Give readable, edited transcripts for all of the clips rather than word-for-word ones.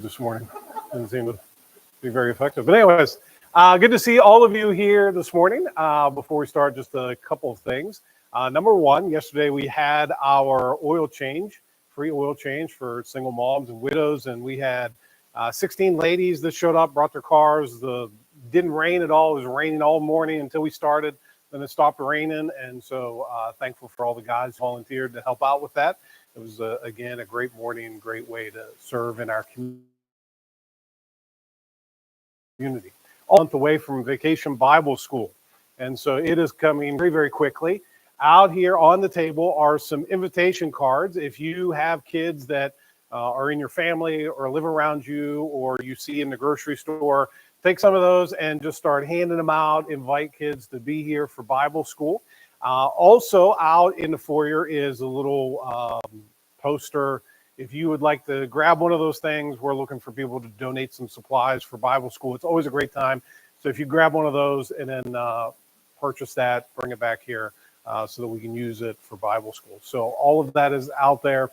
this morning. Didn't seem to be very effective. But anyways, good to see all of you here this morning. Before we start, just a couple of things. Number one, yesterday we had our oil change, free oil change for single moms and widows. And we had 16 ladies that showed up, brought their cars. Didn't rain at all. It was raining all morning until we started. Then it stopped raining. And so thankful for all the guys who volunteered to help out with that. It was, again, a great morning, great way to serve in our community. A month away from Vacation Bible School. And so it is coming very, very quickly. Out here on the table are some invitation cards. If you have kids that are in your family or live around you or you see in the grocery store, take some of those and just start handing them out. Invite kids to be here for Bible school. Also out in the foyer is a little poster. If you would like to grab one of those things, we're looking for people to donate some supplies for Bible school. It's always a great time. So if you grab one of those and then purchase that, bring it back here so that we can use it for Bible school. So all of that is out there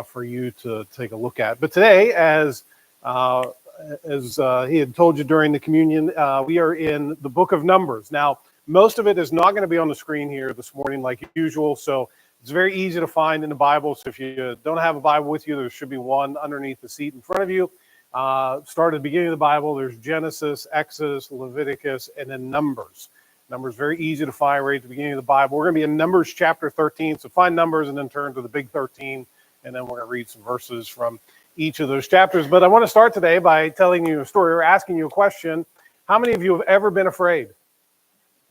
for you to take a look at. But today, as he had told you during the communion, we are in the book of Numbers. Now, most of it is not going to be on the screen here this morning like usual. So it's very easy to find in the Bible. So if you don't have a Bible with you, there should be one underneath the seat in front of you. Start at the beginning of the Bible. There's Genesis, Exodus, Leviticus, and then Numbers. Numbers very easy to find right at the beginning of the Bible. We're going to be in Numbers chapter 13. So find Numbers and then turn to the big 13. And then we're going to read some verses from each of those chapters. But I want to start today by telling you a story or asking you a question. How many of you have ever been afraid?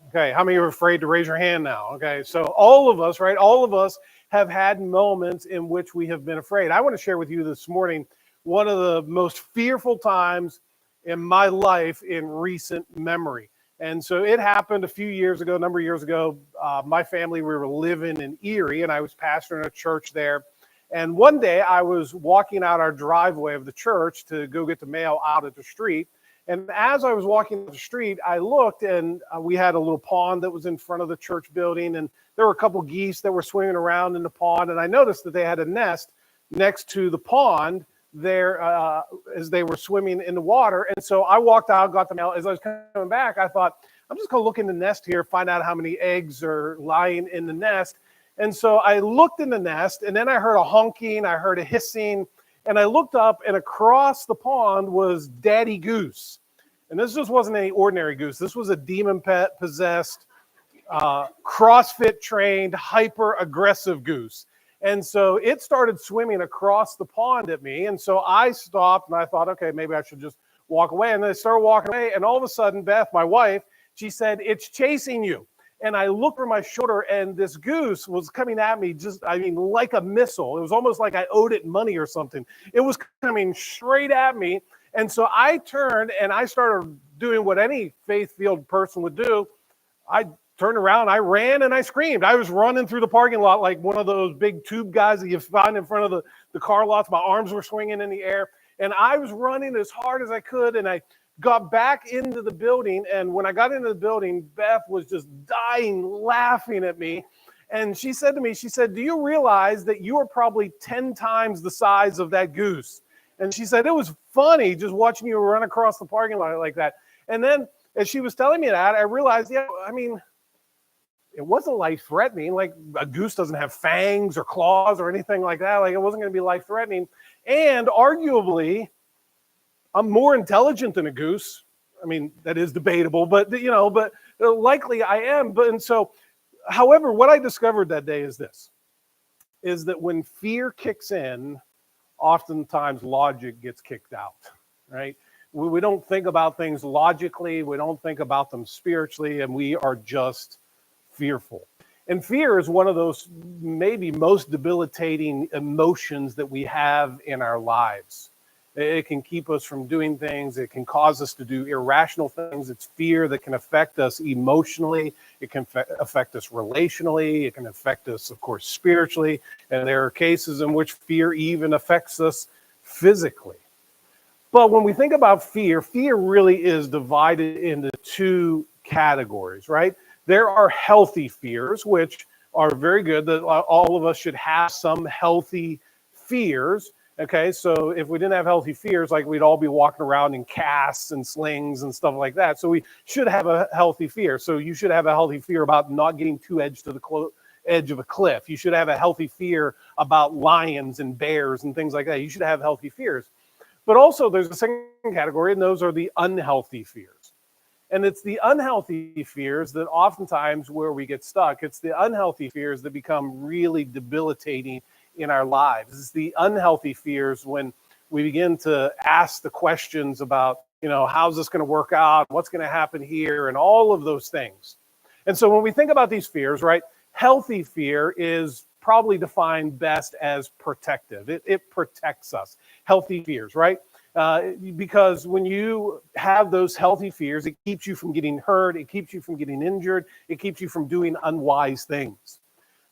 Okay, how many are afraid to raise your hand now? Okay, so all of us, right? All of us have had moments in which we have been afraid. I want to share with you this morning one of the most fearful times in my life in recent memory. And so it happened a few years ago, a number of years ago. My family, we were living in Erie, and I was pastoring a church there. And one day I was walking out our driveway of the church to go get the mail out at the street. And as I was walking the street, I looked, and we had a little pond that was in front of the church building, and there were a couple geese that were swimming around in the pond, and I noticed that they had a nest next to the pond there as they were swimming in the water. And so I walked out, got the mail. As I was coming back, I thought, I'm just going to look in the nest here, find out how many eggs are lying in the nest. And so I looked in the nest, and then I heard a honking, I heard a hissing, and I looked up, and across the pond was Daddy Goose. And this just wasn't any ordinary goose. This was a demon-possessed, CrossFit-trained, hyper-aggressive goose. And so it started swimming across the pond at me. And so I stopped, and I thought, okay, maybe I should just walk away. And then I started walking away, and all of a sudden, Beth, my wife, she said, "It's chasing you." And I looked over my shoulder, and this goose was coming at me like a missile. It was almost like I owed it money or something. It was coming straight at me. And so I turned, and I started doing what any faith-filled person would do. I turned around, I ran, and I screamed. I was running through the parking lot like one of those big tube guys that you find in front of the car lots. My arms were swinging in the air, and I was running as hard as I could, and I got back into the building. And when I got into the building, Beth was just dying laughing at me. And she said to me, she said, "Do you realize that you are probably 10 times the size of that goose?" And she said, "It was funny just watching you run across the parking lot like that." And then as she was telling me that, I realized, it wasn't life-threatening. Like, a goose doesn't have fangs or claws or anything like that. Like, it wasn't going to be life-threatening. And arguably, I'm more intelligent than a goose. I mean, that is debatable, but likely I am. However, what I discovered that day is that when fear kicks in, oftentimes logic gets kicked out, right? We don't think about things logically. We don't think about them spiritually, and we are just fearful. And fear is one of those maybe most debilitating emotions that we have in our lives. It can keep us from doing things. It can cause us to do irrational things. It's fear that can affect us emotionally. It can affect us relationally. It can affect us, of course, spiritually. And there are cases in which fear even affects us physically. But when we think about fear, fear really is divided into two categories, right? There are healthy fears, which are very good, that all of us should have some healthy fears. Okay, so if we didn't have healthy fears, like we'd all be walking around in casts and slings and stuff like that. So we should have a healthy fear. So you should have a healthy fear about not getting too edge to the edge of a cliff. You should have a healthy fear about lions and bears and things like that. You should have healthy fears. But also there's a second category, and those are the unhealthy fears. And it's the unhealthy fears that oftentimes where we get stuck. It's the unhealthy fears that become really debilitating in our lives. It's the unhealthy fears when we begin to ask the questions about, how's this going to work out? What's going to happen here? And all of those things. And so when we think about these fears, right, healthy fear is probably defined best as protective. It protects us. Healthy fears, right? Because when you have those healthy fears, it keeps you from getting hurt. It keeps you from getting injured. It keeps you from doing unwise things.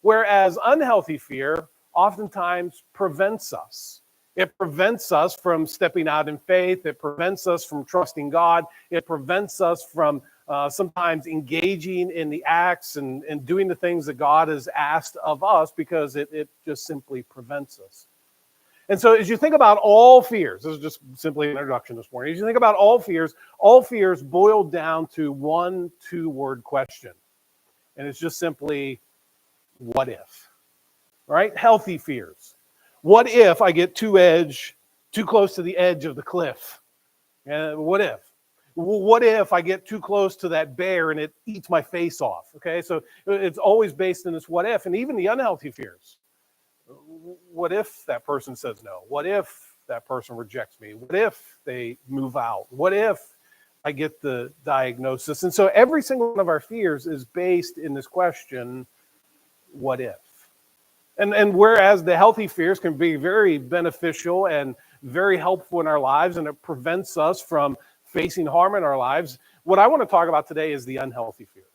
Whereas unhealthy fear oftentimes prevents us. It prevents us from stepping out in faith. It prevents us from trusting God. It prevents us from sometimes engaging in the acts and doing the things that God has asked of us because it just simply prevents us. And so as you think about all fears, this is just simply an introduction this morning. As you think about all fears boil down to one 2-word question. And it's just simply, what if? Right? Healthy fears. What if I get too close to the edge of the cliff? What if? What if I get too close to that bear and it eats my face off? Okay, so it's always based in this what if, and even the unhealthy fears. What if that person says no? What if that person rejects me? What if they move out? What if I get the diagnosis? And so every single one of our fears is based in this question, what if? And whereas the healthy fears can be very beneficial and very helpful in our lives, and it prevents us from facing harm in our lives, what I want to talk about today is the unhealthy fears.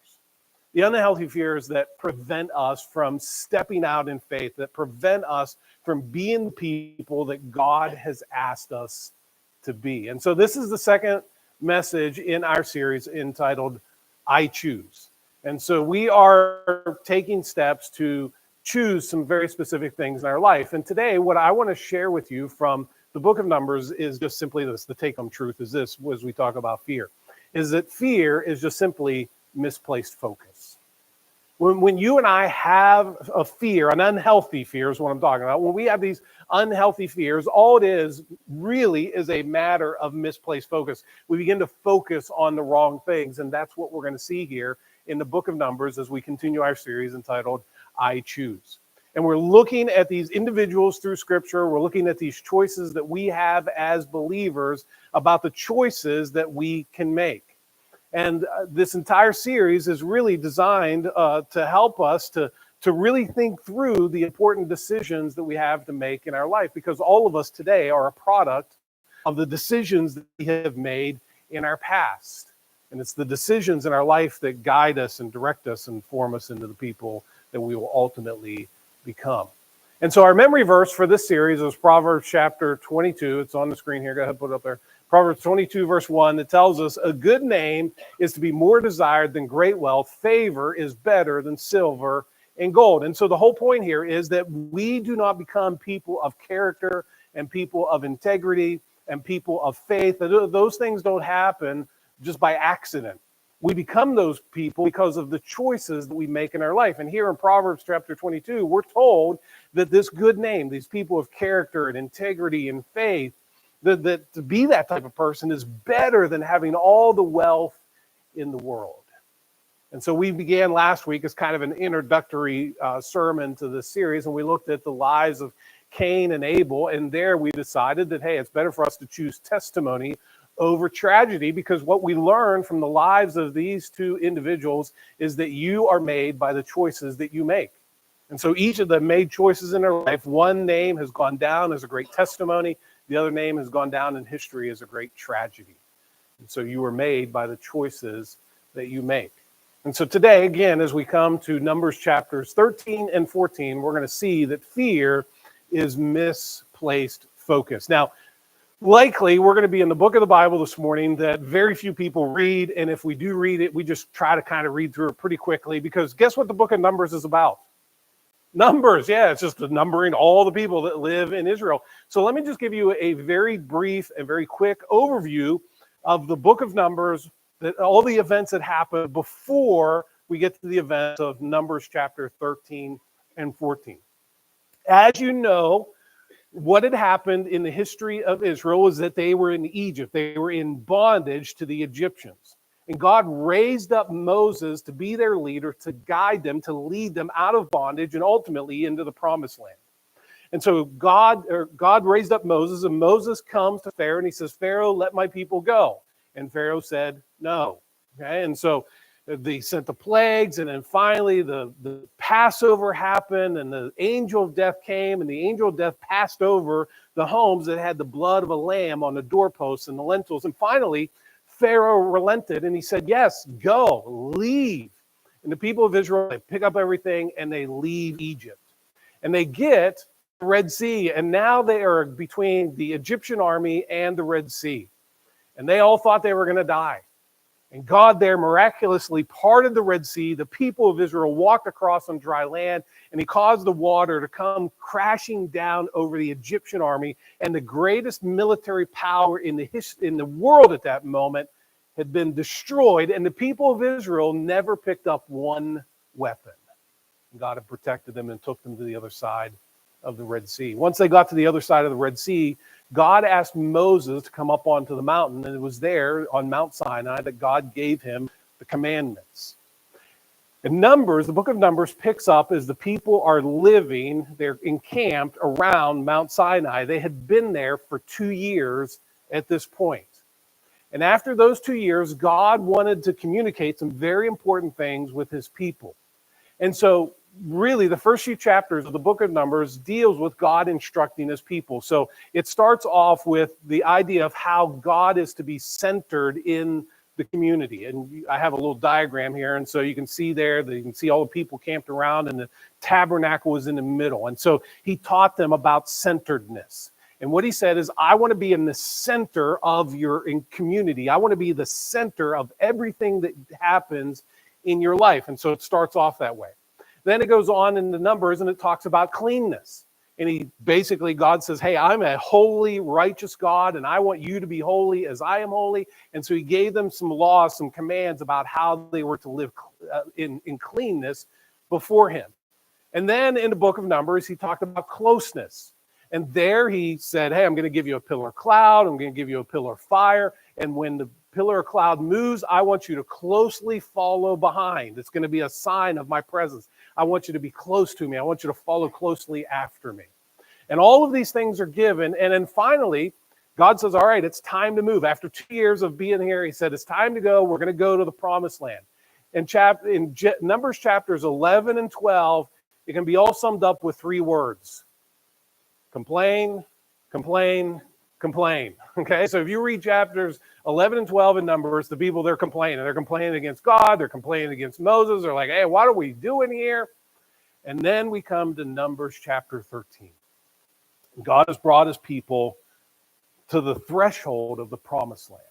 The unhealthy fears that prevent us from stepping out in faith, that prevent us from being the people that God has asked us to be. And so this is the second message in our series entitled, I Choose. And so we are taking steps to choose some very specific things in our life. And today, what I want to share with you from the book of Numbers is just simply this. The take-home truth is this, as we talk about fear, is that fear is just simply misplaced focus. When you and I have a fear, an unhealthy fear is what I'm talking about. When we have these unhealthy fears, all it is really is a matter of misplaced focus. We begin to focus on the wrong things. And that's what we're going to see here in the book of Numbers as we continue our series entitled, I Choose. And we're looking at these individuals through Scripture. We're looking at these choices that we have as believers about the choices that we can make. And this entire series is really designed to help us to really think through the important decisions that we have to make in our life, because all of us today are a product of the decisions that we have made in our past. And it's the decisions in our life that guide us and direct us and form us into the people that we will ultimately become. And so our memory verse for this series is Proverbs chapter 22. It's on the screen here. Go ahead, put it up there. Proverbs 22, verse 1, that tells us, a good name is to be more desired than great wealth. Favor is better than silver and gold. And so the whole point here is that we do not become people of character and people of integrity and people of faith. Those things don't happen just by accident. We become those people because of the choices that we make in our life. And here in Proverbs chapter 22, we're told that this good name, these people of character and integrity and faith, that to be that type of person is better than having all the wealth in the world. And so we began last week as kind of an introductory sermon to this series, and we looked at the lives of Cain and Abel, and there we decided that, hey, it's better for us to choose testimony over tragedy, because what we learn from the lives of these two individuals is that you are made by the choices that you make. And so each of them made choices in their life. One name has gone down as a great testimony. The other name has gone down in history as a great tragedy. And so you were made by the choices that you make. And so today, again, as we come to Numbers chapters 13 and 14, we're going to see that fear is misplaced focus. Now, likely, we're going to be in the book of the Bible this morning that very few people read. And if we do read it, we just try to kind of read through it pretty quickly, because guess what the book of Numbers is about? Numbers, yeah, it's just numbering all the people that live in Israel. So let me just give you a very brief and very quick overview of the book of Numbers, that all the events that happened before we get to the events of Numbers chapter 13 and 14. As you know, what had happened in the history of Israel was that they were in Egypt. They were in bondage to the Egyptians. And God raised up Moses to be their leader, to guide them, to lead them out of bondage and ultimately into the promised land. And so God raised up Moses, and Moses comes to Pharaoh and he says, Pharaoh, let my people go. And Pharaoh said, no. Okay, and so they sent the plagues, and then finally the Passover happened, and the angel of death came, and the angel of death passed over the homes that had the blood of a lamb on the doorposts and the lintels. And finally, Pharaoh relented, and he said, yes, go, leave. And the people of Israel, they pick up everything, and they leave Egypt. And they get the Red Sea, and now they are between the Egyptian army and the Red Sea. And they all thought they were going to die. And God there miraculously parted the Red Sea. The people of Israel walked across on dry land, and he caused the water to come crashing down over the Egyptian army. And the greatest military power in the world at that moment had been destroyed, and the people of Israel never picked up one weapon. And God had protected them and took them to the other side of the Red Sea. Once they got to the other side of the Red Sea, God asked Moses to come up onto the mountain, and it was there on Mount Sinai that God gave him the commandments. In Numbers, the book of Numbers picks up as the people are living, they're encamped around Mount Sinai. They had been there for 2 years at this point. And after those 2 years, God wanted to communicate some very important things with his people. And so really, the first few chapters of the book of Numbers deals with God instructing his people. So it starts off with the idea of how God is to be centered in the community. And I have a little diagram here. And so you can see there that you can see all the people camped around, and the tabernacle was in the middle. And so he taught them about centeredness. And what he said is, I want to be in the center of your community. I want to be the center of everything that happens in your life. And so it starts off that way. Then it goes on in the Numbers and it talks about cleanness. And God says, hey, I'm a holy, righteous God, and I want you to be holy as I am holy. And so he gave them some laws, some commands about how they were to live in cleanness before him. And then in the book of Numbers, he talked about closeness. And there he said, hey, I'm going to give you a pillar of cloud. I'm going to give you a pillar of fire. And when the pillar of cloud moves, I want you to closely follow behind. It's going to be a sign of my presence. I want you to be close to me. I want you to follow closely after me. And all of these things are given. And then finally, God says, all right, it's time to move. After 2 years of being here, he said, it's time to go. We're going to go to the promised land. In Numbers chapters 11 and 12, it can be all summed up with 3 words. Complain, complain, complain. Okay, so if you read chapters 11 and 12 in Numbers, the people, they're complaining. They're complaining against God. They're complaining against Moses. They're like, hey, what are we doing here? And then we come to Numbers chapter 13. God has brought his people to the threshold of the promised land.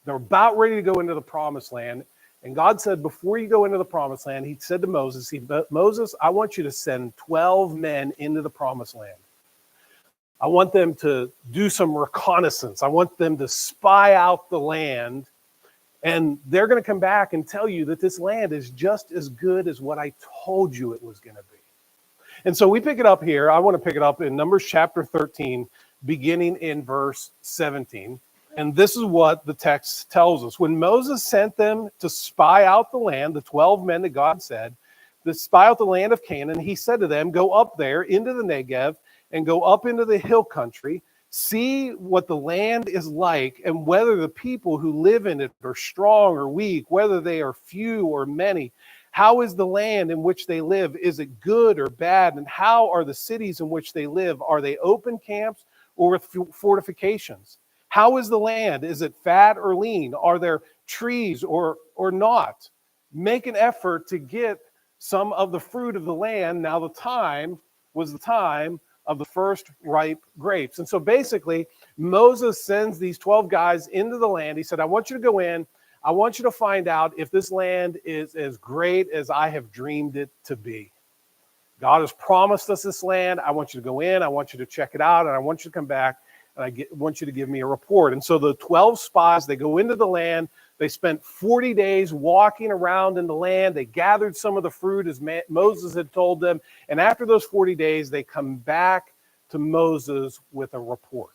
They're about ready to go into the promised land. And God said, before you go into the promised land, he said to Moses, Moses, I want you to send 12 men into the promised land. I want them to do some reconnaissance. I want them to spy out the land. And they're going to come back and tell you that this land is just as good as what I told you it was going to be. And so we pick it up here. I want to pick it up in Numbers chapter 13, beginning in verse 17. And this is what the text tells us. When Moses sent them to spy out the land, the 12 men that God said, to spy out the land of Canaan, he said to them, go up there into the Negev and go up into the hill country, see what the land is like, and whether the people who live in it are strong or weak, whether they are few or many. How is the land in which they live? Is it good or bad? And how are the cities in which they live? Are they open camps or with fortifications? How is the land? Is it fat or lean? Are there trees or not? Make an effort to get some of the fruit of the land. Now the time was the time of the first ripe grapes. And so basically, Moses sends these 12 guys into the land. He said, I want you to go in. I want you to find out if this land is as great as I have dreamed it to be. God has promised us this land. I want you to go in. I want you to check it out. And I want you to come back. And I want you to give me a report. And so the 12 spies, they go into the land. They spent 40 days walking around in the land. They gathered some of the fruit as Moses had told them. And after those 40 days, they come back to Moses with a report.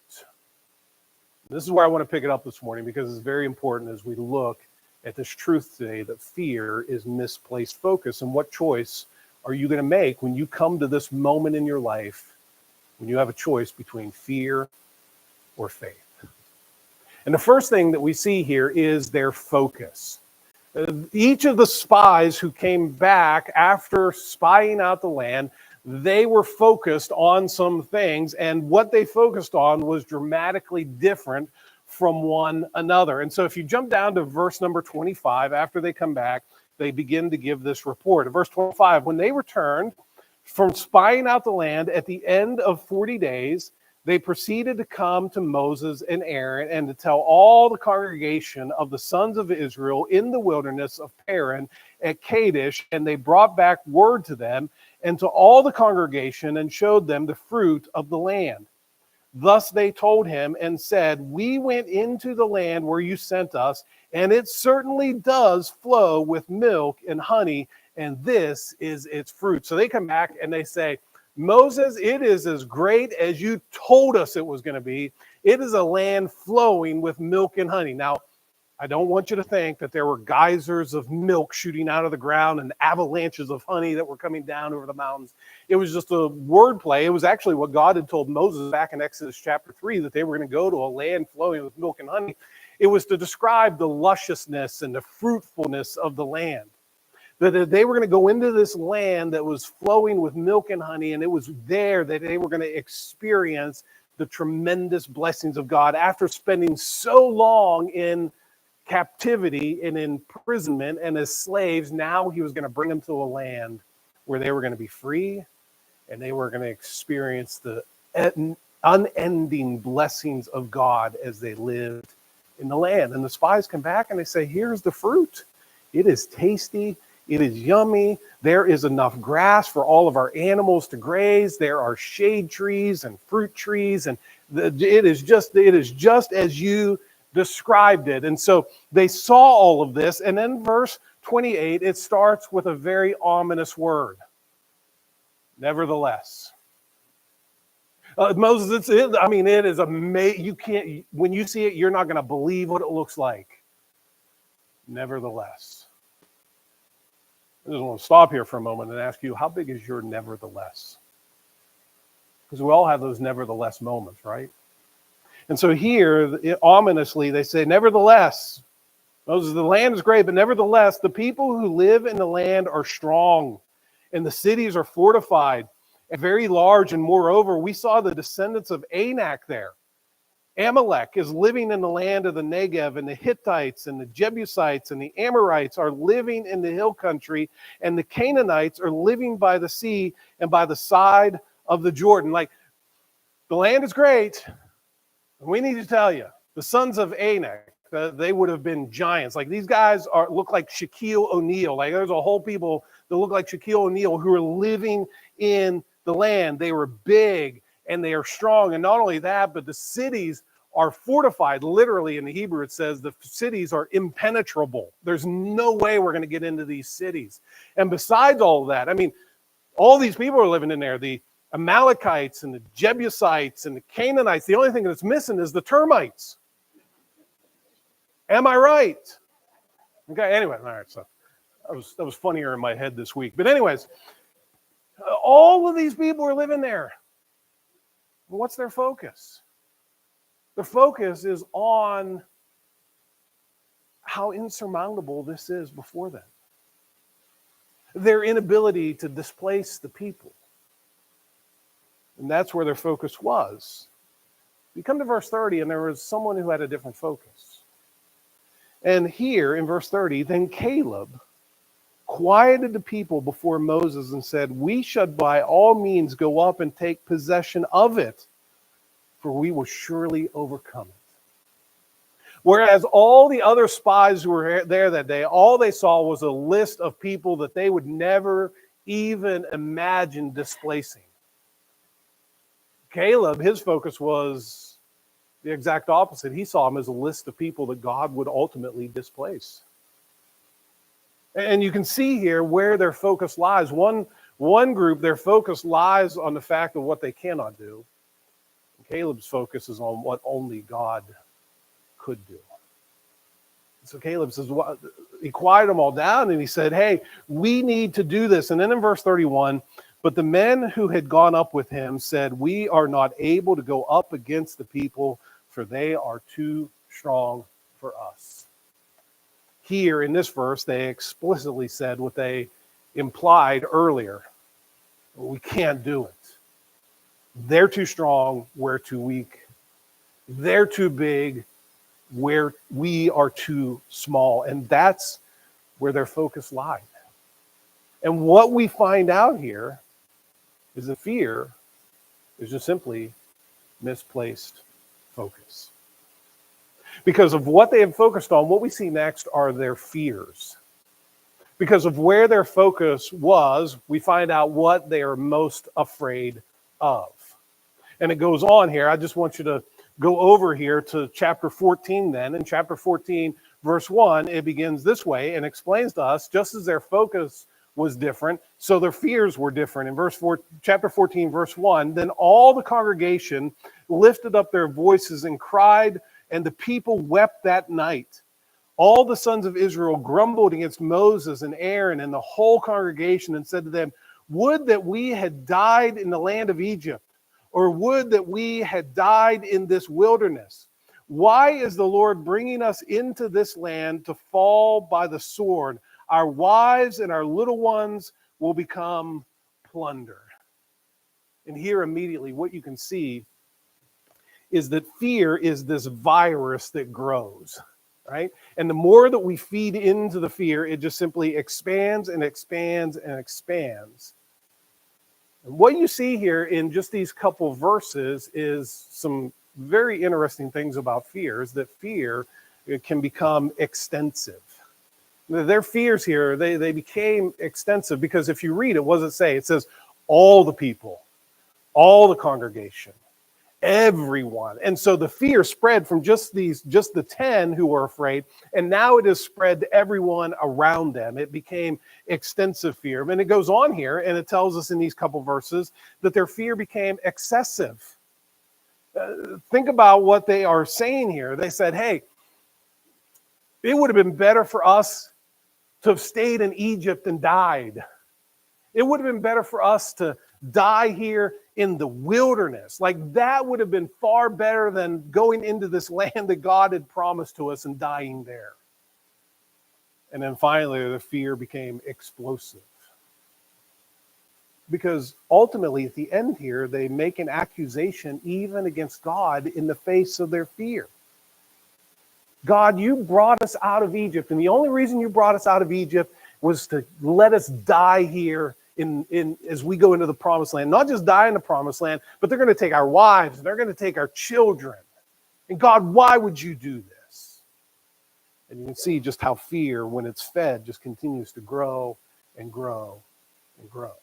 This is where I want to pick it up this morning, because it's very important as we look at this truth today that fear is misplaced focus. And what choice are you going to make when you come to this moment in your life when you have a choice between fear or faith? And the first thing that we see here is their focus. Each of the spies who came back after spying out the land, they were focused on some things, and what they focused on was dramatically different from one another. And so if you jump down to verse number 25, after they come back, they begin to give this report. In verse 25, when they returned from spying out the land at the end of 40 days, they proceeded to come to Moses and Aaron and to tell all the congregation of the sons of Israel in the wilderness of Paran at Kadesh, and they brought back word to them and to all the congregation and showed them the fruit of the land. Thus they told him and said, we went into the land where you sent us, and it certainly does flow with milk and honey, and this is its fruit. So they come back and they say, Moses, it is as great as you told us it was going to be. It is a land flowing with milk and honey. Now, I don't want you to think that there were geysers of milk shooting out of the ground and avalanches of honey that were coming down over the mountains. It was just a wordplay. It was actually what God had told Moses back in Exodus chapter 3, that they were going to go to a land flowing with milk and honey. It was to describe the lusciousness and the fruitfulness of the land. That they were going to go into this land that was flowing with milk and honey, and it was there that they were going to experience the tremendous blessings of God after spending so long in captivity and imprisonment and as slaves. Now he was going to bring them to a land where they were going to be free, and they were going to experience the unending blessings of God as they lived in the land. And the spies come back and they say, here's the fruit. It is tasty. It is yummy. There is enough grass for all of our animals to graze. There are shade trees and fruit trees, and it is just as you described it. And so they saw all of this, and then verse 28, it starts with a very ominous word. Nevertheless. Moses, it is amazing. You can't, when you see it, you're not going to believe what it looks like. Nevertheless. I just want to stop here for a moment and ask you, how big is your nevertheless? Because we all have those nevertheless moments, right? And so here, ominously, they say, nevertheless, Moses, the land is great, but nevertheless, the people who live in the land are strong, and the cities are fortified and very large. And moreover, we saw the descendants of Anak there. Amalek is living in the land of the Negev, and the Hittites and the Jebusites and the Amorites are living in the hill country, and the Canaanites are living by the sea and by the side of the Jordan. Like, the land is great. We need to tell you, the sons of Anak, they would have been giants. Like, these guys look like Shaquille O'Neal. Like, there's a whole people that look like Shaquille O'Neal who are living in the land. They were big and they are strong. And not only that, but the cities are fortified. Literally in the Hebrew, it says the cities are impenetrable. There's no way we're going to get into these cities. And besides all of that, all these people are living in there. The Amalekites and the Jebusites and the Canaanites. The only thing that's missing is the termites. Am I right? Okay, anyway, all right, so that was funnier in my head this week. But anyways, all of these people are living there. What's their focus? Their focus is on how insurmountable this is before them. Their inability to displace the people. And that's where their focus was. You come to verse 30, and there was someone who had a different focus. And here in verse 30, then Caleb quieted the people before Moses and said, we should by all means go up and take possession of it, for we will surely overcome it. Whereas all the other spies who were there that day, all they saw was a list of people that they would never even imagine displacing. Caleb, his focus was the exact opposite. He saw him as a list of people that God would ultimately displace. And you can see here where their focus lies. One group, their focus lies on the fact of what they cannot do. Caleb's focus is on what only God could do. So Caleb says, well, he quieted them all down and he said, hey, we need to do this. And then in verse 31, but the men who had gone up with him said, we are not able to go up against the people, for they are too strong for us. Here in this verse, they explicitly said what they implied earlier. We can't do it. They're too strong, we're too weak. They're too big, where we are too small. And that's where their focus lied. And what we find out here is that fear is just simply misplaced focus. Because of what they have focused on, what we see next are their fears. Because of where their focus was, we find out what they are most afraid of. And it goes on here. I just want you to go over here to chapter 14 then. In chapter 14, verse 1, it begins this way and explains to us, just as their focus was different, so their fears were different. In chapter 14, verse 1, then all the congregation lifted up their voices and cried, and the people wept that night. All the sons of Israel grumbled against Moses and Aaron and the whole congregation and said to them, would that we had died in the land of Egypt, or would that we had died in this wilderness. Why is the Lord bringing us into this land to fall by the sword? Our wives and our little ones will become plunder. And here immediately what you can see is that fear is this virus that grows, right? And the more that we feed into the fear, it just simply expands and expands and expands. And what you see here in just these couple verses is some very interesting things about fear, is that fear can become extensive. Their fears here, they became extensive because if you read it, what does it say? It says all the people, all the congregation, everyone. And so the fear spread from just the 10 who were afraid, and now it has spread to everyone around them. It became extensive fear. And it goes on here, and it tells us in these couple verses that their fear became excessive. Think about what they are saying here. They said, hey, it would have been better for us to have stayed in Egypt and died. It would have been better for us to die here in the wilderness. Like that would have been far better than going into this land that God had promised to us and dying there. And then finally, the fear became explosive. Because ultimately, at the end here, they make an accusation even against God in the face of their fear. God, you brought us out of Egypt, and the only reason you brought us out of Egypt was to let us die here as we go into the promised land. Not just die in the promised land, but they're going to take our wives, and they're going to take our children. And God, why would you do this? And you can see just how fear, when it's fed, just continues to grow and grow and grow.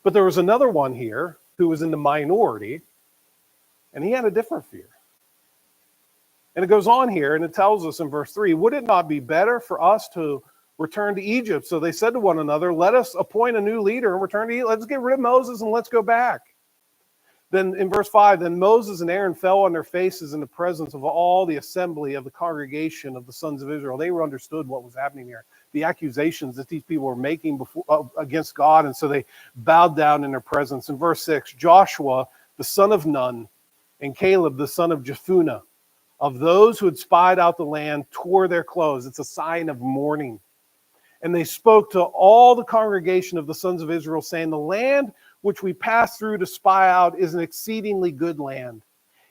But there was another one here who was in the minority, and he had a different fear. And it goes on here, and it tells us in verse 3, would it not be better for us to return to Egypt? So they said to one another, let us appoint a new leader and return to Egypt. Let's get rid of Moses and let's go back. Then in verse 5, then Moses and Aaron fell on their faces in the presence of all the assembly of the congregation of the sons of Israel. They understood what was happening here, the accusations that these people were making against God, and so they bowed down in their presence. In verse 6, Joshua, the son of Nun, and Caleb, the son of Jephunneh, of those who had spied out the land, tore their clothes. It's a sign of mourning. And they spoke to all the congregation of the sons of Israel, saying, the land which we passed through to spy out is an exceedingly good land.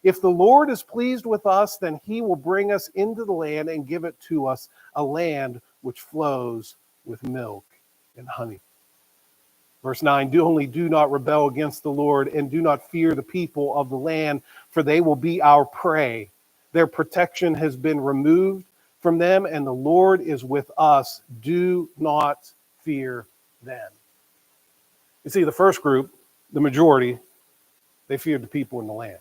If the Lord is pleased with us, then he will bring us into the land and give it to us, a land which flows with milk and honey. Verse 9, do not rebel against the Lord, and do not fear the people of the land, for they will be our prey. Their protection has been removed from them, and the Lord is with us. Do not fear then. You see, the first group, the majority, they feared the people in the land.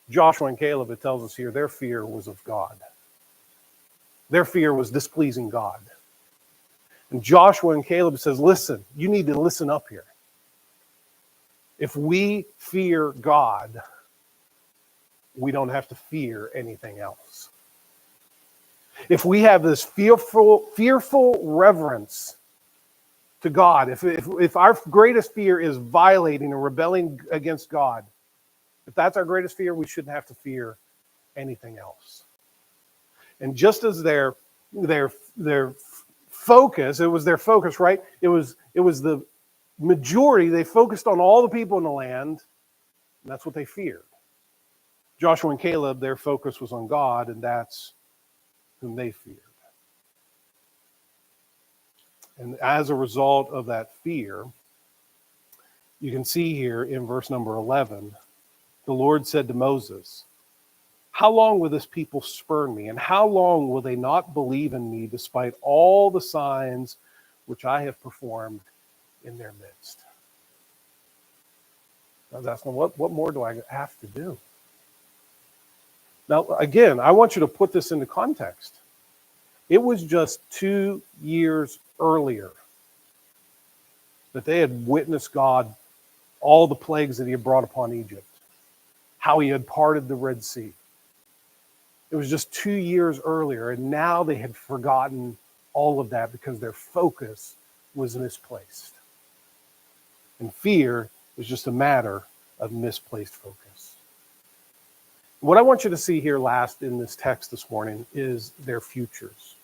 Joshua and Caleb, it tells us here, their fear was of God. Their fear was displeasing God. And Joshua and Caleb says, listen, you need to listen up here. If we fear God, we don't have to fear anything else. If we have this fearful reverence to God, if our greatest fear is violating or rebelling against God, if that's our greatest fear, we shouldn't have to fear anything else. And just as their focus, it was their focus, right? It was the majority. They focused on all the people in the land, and that's what they feared. Joshua and Caleb, their focus was on God, and that's whom they feared. And as a result of that fear, you can see here in verse number 11, the Lord said to Moses, how long will this people spurn me? And how long will they not believe in me despite all the signs which I have performed in their midst? I was asking, what more do I have to do? Now, again, I want you to put this into context. It was just 2 years earlier that they had witnessed God, all the plagues that he had brought upon Egypt, how he had parted the Red Sea. It was just 2 years earlier, and now they had forgotten all of that because their focus was misplaced. And fear is just a matter of misplaced focus. What I want you to see here last in this text this morning is their futures.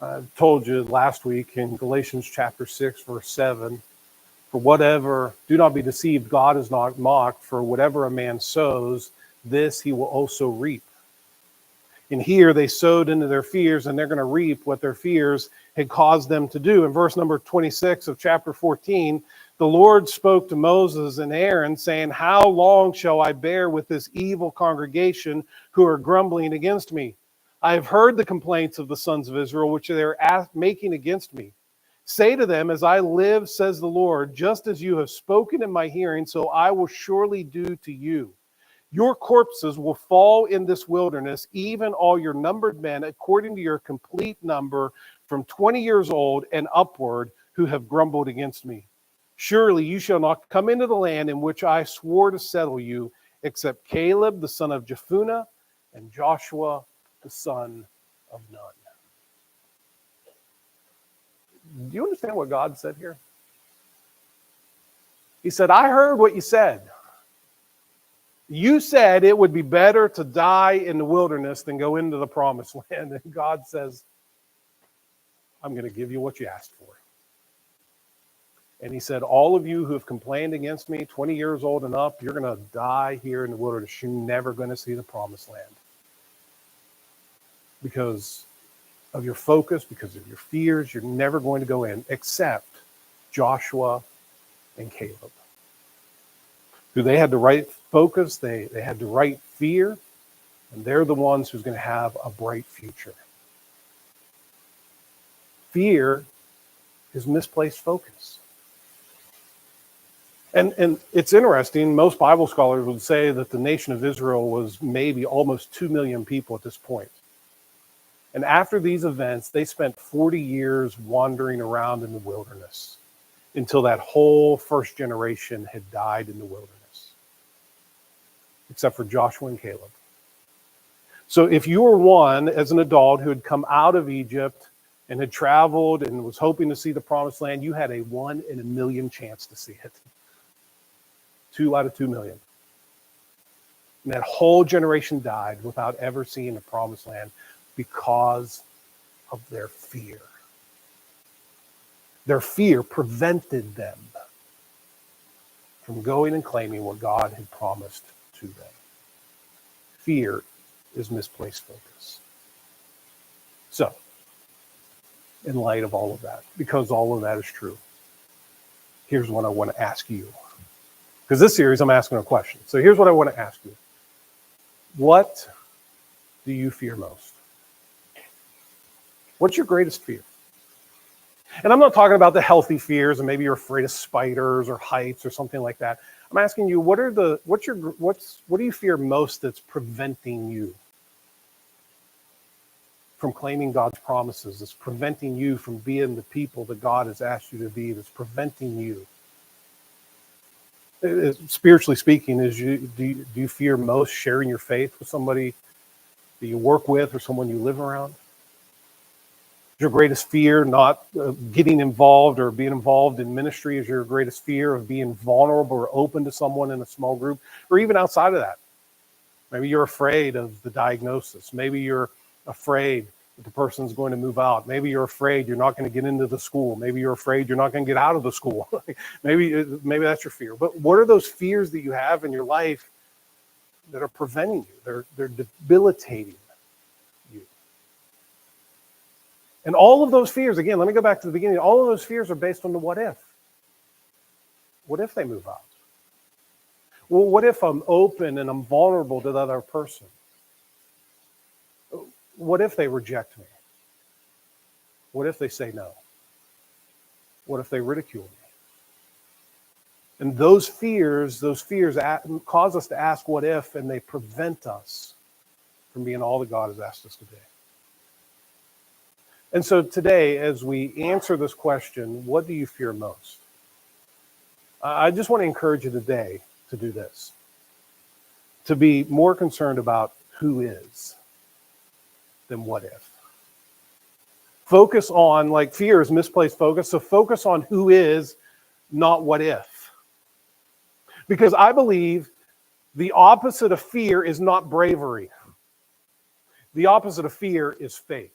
I told you last week in Galatians chapter 6, verse 7, for whatever, do not be deceived, God is not mocked, for whatever a man sows, this he will also reap. And here they sowed into their fears, and they're going to reap what their fears had caused them to do. In verse number 26 of chapter 14, the Lord spoke to Moses and Aaron, saying, how long shall I bear with this evil congregation who are grumbling against me? I have heard the complaints of the sons of Israel, which they are making against me. Say to them, as I live, says the Lord, just as you have spoken in my hearing, so I will surely do to you. Your corpses will fall in this wilderness, even all your numbered men, according to your complete number, from 20 years old and upward, who have grumbled against me. Surely you shall not come into the land in which I swore to settle you, except Caleb the son of Jephunneh and Joshua the son of Nun. Do you understand what God said here? He said, I heard what you said. You said it would be better to die in the wilderness than go into the promised land. And God says, I'm going to give you what you asked for. And he said, all of you who have complained against me, 20 years old and up, you're going to die here in the wilderness. You're never going to see the promised land. Because of your focus, because of your fears, you're never going to go in, except Joshua and Caleb, who they had the right focus, they had the right fear, and they're the ones who's going to have a bright future. Fear is misplaced focus. And it's interesting, most Bible scholars would say that the nation of Israel was maybe almost 2 million people at this point. And after these events, they spent 40 years wandering around in the wilderness until that whole first generation had died in the wilderness, except for Joshua and Caleb. So if you were one as an adult who had come out of Egypt and had traveled and was hoping to see the promised land, you had a 1 in a million chance to see it. 2 out of 2 million. And that whole generation died without ever seeing the promised land because of their fear. Their fear prevented them from going and claiming what God had promised to them. Fear is misplaced focus. So, in light of all of that, because all of that is true, here's what I want to ask you. Because this series, I'm asking a question. So here's what I want to ask you. What do you fear most? What's your greatest fear? And I'm not talking about the healthy fears, and maybe you're afraid of spiders or heights or something like that. I'm asking you, what do you fear most that's preventing you from claiming God's promises? That's preventing you from being the people that God has asked you to be. That's preventing you. Spiritually speaking, do you fear most sharing your faith with somebody that you work with or someone you live around? Is your greatest fear not getting involved or being involved in ministry? Is your greatest fear of being vulnerable or open to someone in a small group, or even outside of that? Maybe you're afraid of the diagnosis. Maybe you're afraid that the person's going to move out. Maybe you're afraid you're not going to get into the school. Maybe you're afraid you're not going to get out of the school. maybe that's your fear. But what are those fears that you have in your life that are preventing you? They're debilitating you. And all of those fears, again, let me go back to the beginning. All of those fears are based on the what if. What if they move out? Well, what if I'm open and I'm vulnerable to the other person? What if they reject me? What if they say no? What if they ridicule me? And those fears cause us to ask what if, and they prevent us from being all that God has asked us to be. And so today, as we answer this question, what do you fear most? I just want to encourage you today to do this, to be more concerned about who is than what if. Focus on, like, fear is misplaced focus, so focus on who is, not what if. Because I believe the opposite of fear is not bravery. The opposite of fear is faith.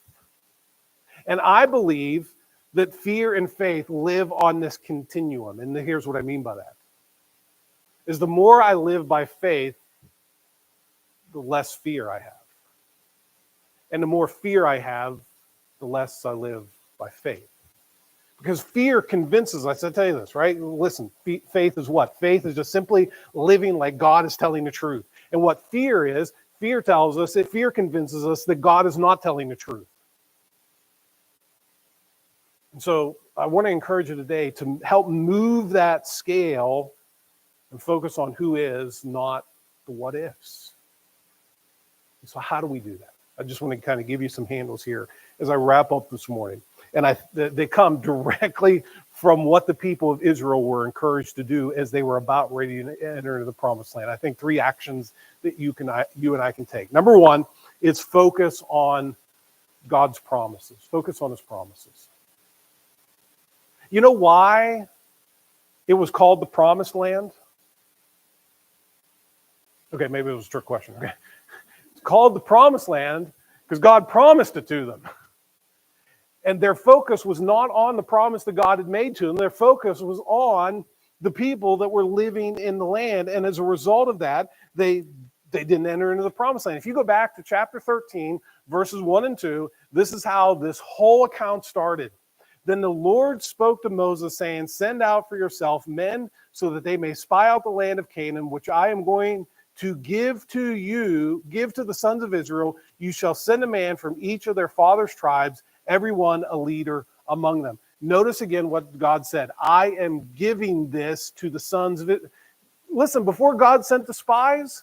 And I believe that fear and faith live on this continuum. And here's what I mean by that. Is the more I live by faith, the less fear I have. And the more fear I have, the less I live by faith. Because fear convinces us, I tell you this, right? Listen, faith is what? Faith is just simply living like God is telling the truth. And what fear is, fear tells us, fear convinces us that God is not telling the truth. And so I want to encourage you today to help move that scale and focus on who is, not the what ifs. And so how do we do that? I just want to kind of give you some handles here as I wrap up this morning. And they come directly from what the people of Israel were encouraged to do as they were about ready to enter into the promised land. I think 3 actions that you and I can take. Number 1 is focus on God's promises. Focus on his promises. You know why it was called the promised land? Okay, maybe it was a trick question. Okay. It's called the promised land because God promised it to them. And their focus was not on the promise that God had made to them. Their focus was on the people that were living in the land. And as a result of that, they didn't enter into the promised land. If you go back to chapter 13, verses 1 and 2, this is how this whole account started. Then the Lord spoke to Moses, saying, "Send out for yourself men so that they may spy out the land of Canaan, which I am going to give to you, give to the sons of Israel. You shall send a man from each of their fathers' tribes, everyone a leader among them." Notice again what God said. I am giving this to the sons of Israel. Listen, before God sent the spies,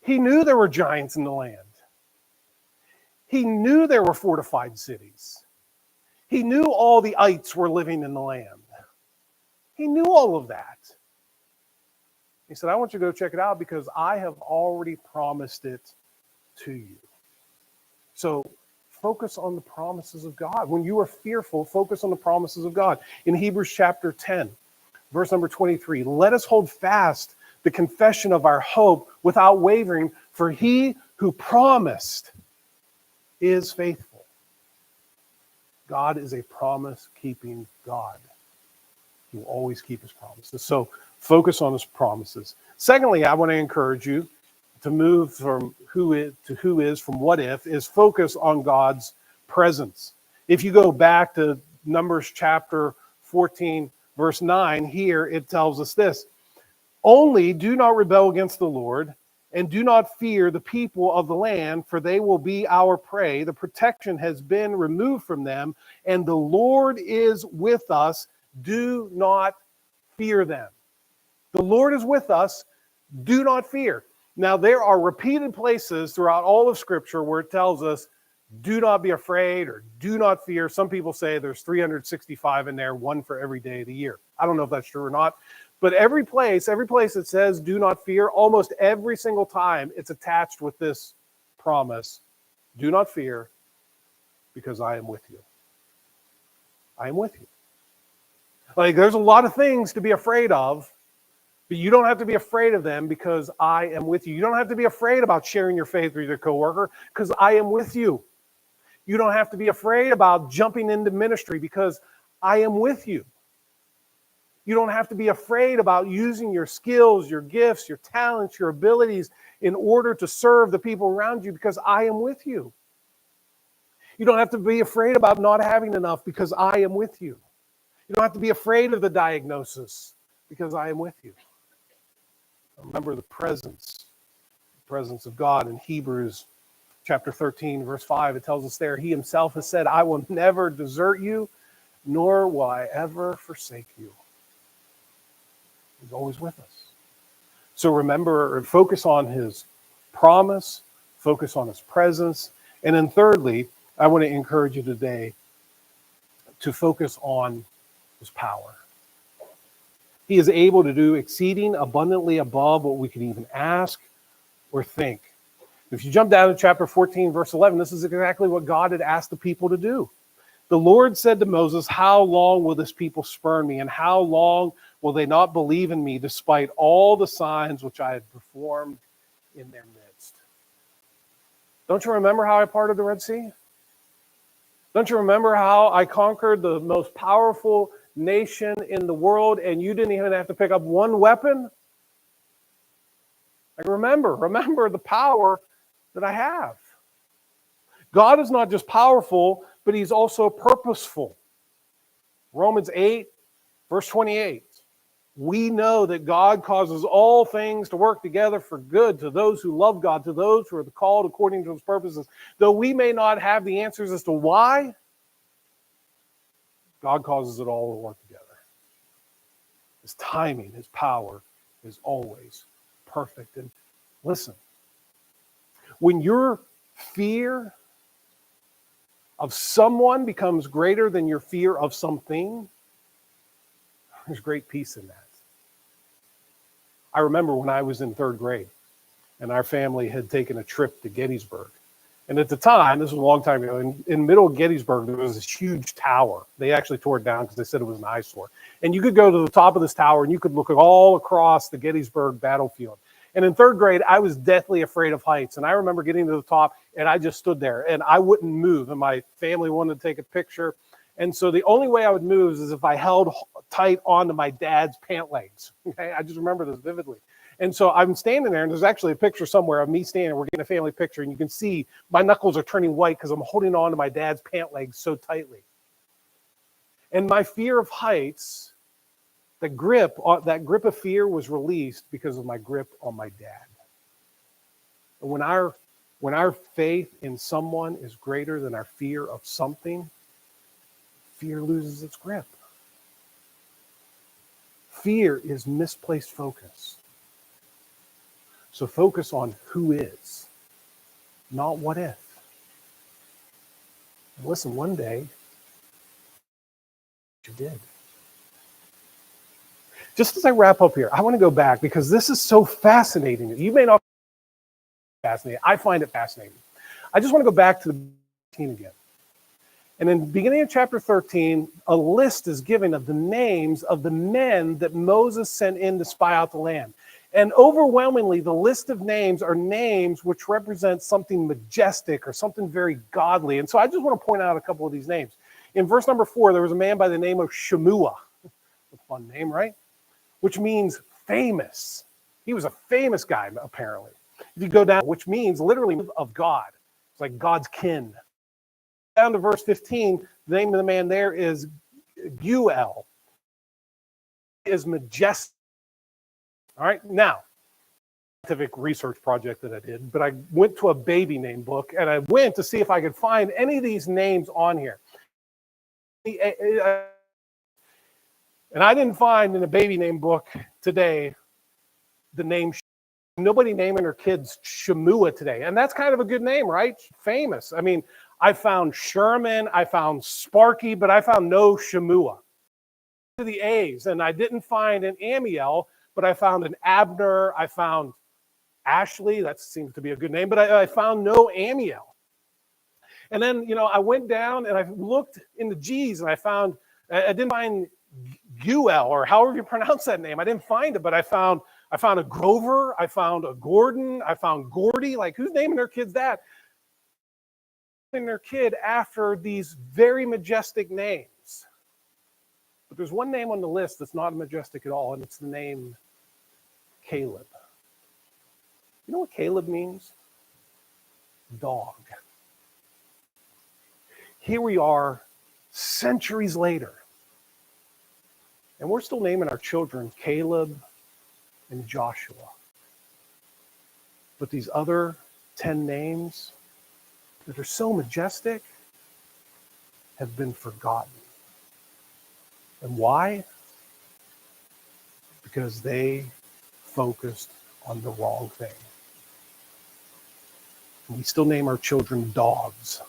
he knew there were giants in the land. He knew there were fortified cities. He knew all the ites were living in the land. He knew all of that. He said, I want you to go check it out because I have already promised it to you. So focus on the promises of God. When you are fearful, focus on the promises of God. In Hebrews chapter 10, verse number 23, let us hold fast the confession of our hope without wavering, for he who promised is faithful. God is a promise-keeping God. He will always keep his promises. So focus on his promises. Secondly, I want to encourage you to move from who is to who is, from what if, is focus on God's presence. If you go back to Numbers chapter 14, verse 9, here it tells us this. Only do not rebel against the Lord And do not fear the people of the land, for they will be our prey. The protection has been removed from them, and the Lord is with us. Do not fear them. The Lord is with us. Do not fear. Now, there are repeated places throughout all of Scripture where it tells us, do not be afraid or do not fear. Some people say there's 365 in there, one for every day of the year. I don't know if that's true or not. But every place that says do not fear, almost every single time it's attached with this promise. Do not fear, because I am with you. I am with you. Like, there's a lot of things to be afraid of, but you don't have to be afraid of them because I am with you. You don't have to be afraid about sharing your faith with your coworker because I am with you. You don't have to be afraid about jumping into ministry because I am with you. You don't have to be afraid about using your skills, your gifts, your talents, your abilities in order to serve the people around you because I am with you. You don't have to be afraid about not having enough because I am with you. You don't have to be afraid of the diagnosis because I am with you. Remember the presence of God in Hebrews chapter 13, verse 5. It tells us there, he himself has said, I will never desert you, nor will I ever forsake you. He's always with us. So remember and focus on his promise, focus on his presence. And then thirdly, I want to encourage you today to focus on his power. He is able to do exceeding abundantly above what we can even ask or think. If you jump down to chapter 14, verse 11, this is exactly what God had asked the people to do. The Lord said to Moses, how long will this people spurn me, and how long will they not believe in me, despite all the signs which I had performed in their midst? Don't you remember how I parted the Red Sea? Don't you remember how I conquered the most powerful nation in the world, and you didn't even have to pick up one weapon? Like, remember the power that I have. God is not just powerful, but he's also purposeful. Romans 8, verse 28. We know that God causes all things to work together for good to those who love God, to those who are called according to his purposes. Though we may not have the answers as to why, God causes it all to work together. His timing, his power is always perfect. And listen, when your fear of someone becomes greater than your fear of something, there's great peace in that. I remember when I was in third grade and our family had taken a trip to Gettysburg. And at the time, this was a long time ago, in the middle of Gettysburg, there was this huge tower. They actually tore it down because they said it was an eyesore. And you could go to the top of this tower and you could look all across the Gettysburg battlefield. And in third grade, I was deathly afraid of heights. And I remember getting to the top and I just stood there and I wouldn't move. And my family wanted to take a picture. And so the only way I would move is if I held tight onto my dad's pant legs. Okay, I just remember this vividly. And so I'm standing there, and there's actually a picture somewhere of me standing. We're getting a family picture, and you can see my knuckles are turning white because I'm holding on to my dad's pant legs so tightly. And my fear of heights, that grip of fear was released because of my grip on my dad. And when our faith in someone is greater than our fear of something, fear loses its grip. Fear is misplaced focus. So focus on who is, not what if. And listen, one day, you did. Just as I wrap up here, I want to go back because this is so fascinating. You may not find it fascinating. I find it fascinating. I just want to go back to the 13 again. And in the beginning of chapter 13, a list is given of the names of the men that Moses sent in to spy out the land. And overwhelmingly, the list of names are names which represent something majestic or something very godly. And so I just want to point out a couple of these names. In verse number 4, there was a man by the name of Shemua. A fun name, right? Which means famous. He was a famous guy, apparently. If you go down, which means literally of God. It's like God's kin. Down to verse 15, the name of the man there is Guel. Is majestic. All right, now, scientific research project that I did, but I went to a baby name book and I went to see if I could find any of these names on here. And I didn't find in a baby name book today the name. Nobody naming their kids Shamua today. And that's kind of a good name, right? Famous. I mean, I found Sherman, I found Sparky, but I found no Shamua. The A's, and I didn't find an Amiel, but I found an Abner, I found Ashley, that seems to be a good name, but I found no Amiel. And then, I went down and I looked in the G's and I didn't find Guel, or however you pronounce that name. I didn't find it, but I found a Grover, I found a Gordon, I found Gordy. Like, who's naming their kids that? Naming their kid after these very majestic names. But there's one name on the list that's not majestic at all, and it's the name Caleb. You know what Caleb means? Dog. Here we are, centuries later, and we're still naming our children Caleb and Joshua. But these other 10 names that are so majestic have been forgotten. And why? Because they focused on the wrong thing. And we still name our children dogs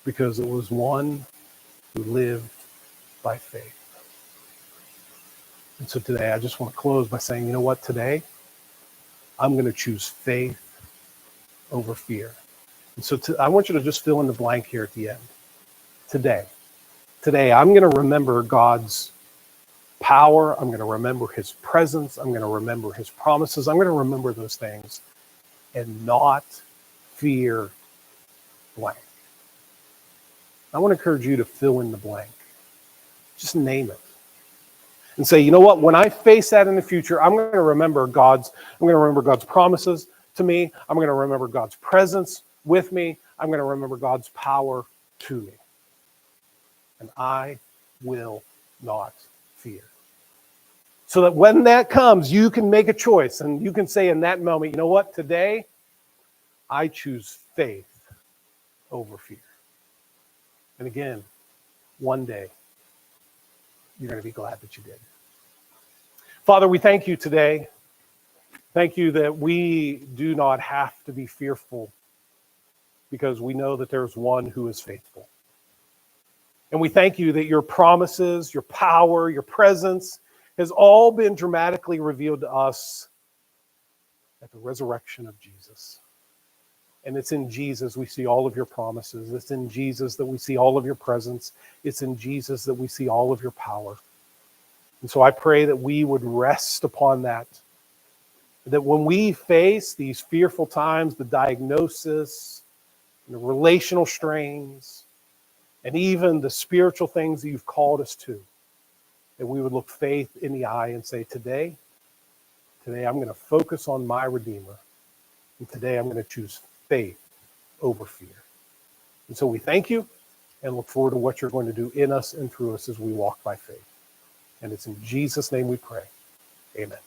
because it was one who lived by faith. And so today, I just want to close by saying, you know what? Today, I'm going to choose faith over fear. And so I want you to just fill in the blank here at the end. Today, I'm going to remember God's power. I'm going to remember his presence. I'm going to remember his promises. I'm going to remember those things and not fear blank. I want to encourage you to fill in the blank. Just name it. And say, you know what? When I face that in the future, I'm going to remember God's promises to me. I'm going to remember God's presence with me. I'm going to remember God's power to me. And I will not fear. So that when that comes, you can make a choice and you can say in that moment, you know what? Today, I choose faith over fear. And again, one day, you're going to be glad that you did. Father, we thank you today. Thank you that we do not have to be fearful because we know that there's one who is faithful. And we thank you that your promises, your power, your presence has all been dramatically revealed to us at the resurrection of Jesus. And it's in Jesus we see all of your promises. It's in Jesus that we see all of your presence. It's in Jesus that we see all of your power. And so I pray that we would rest upon that when we face these fearful times, the diagnosis, the relational strains, and even the spiritual things that you've called us to, that we would look faith in the eye and say, today I'm going to focus on my Redeemer. And today I'm going to choose faith over fear. And so we thank you and look forward to what you're going to do in us and through us as we walk by faith. And it's in Jesus' name we pray. Amen.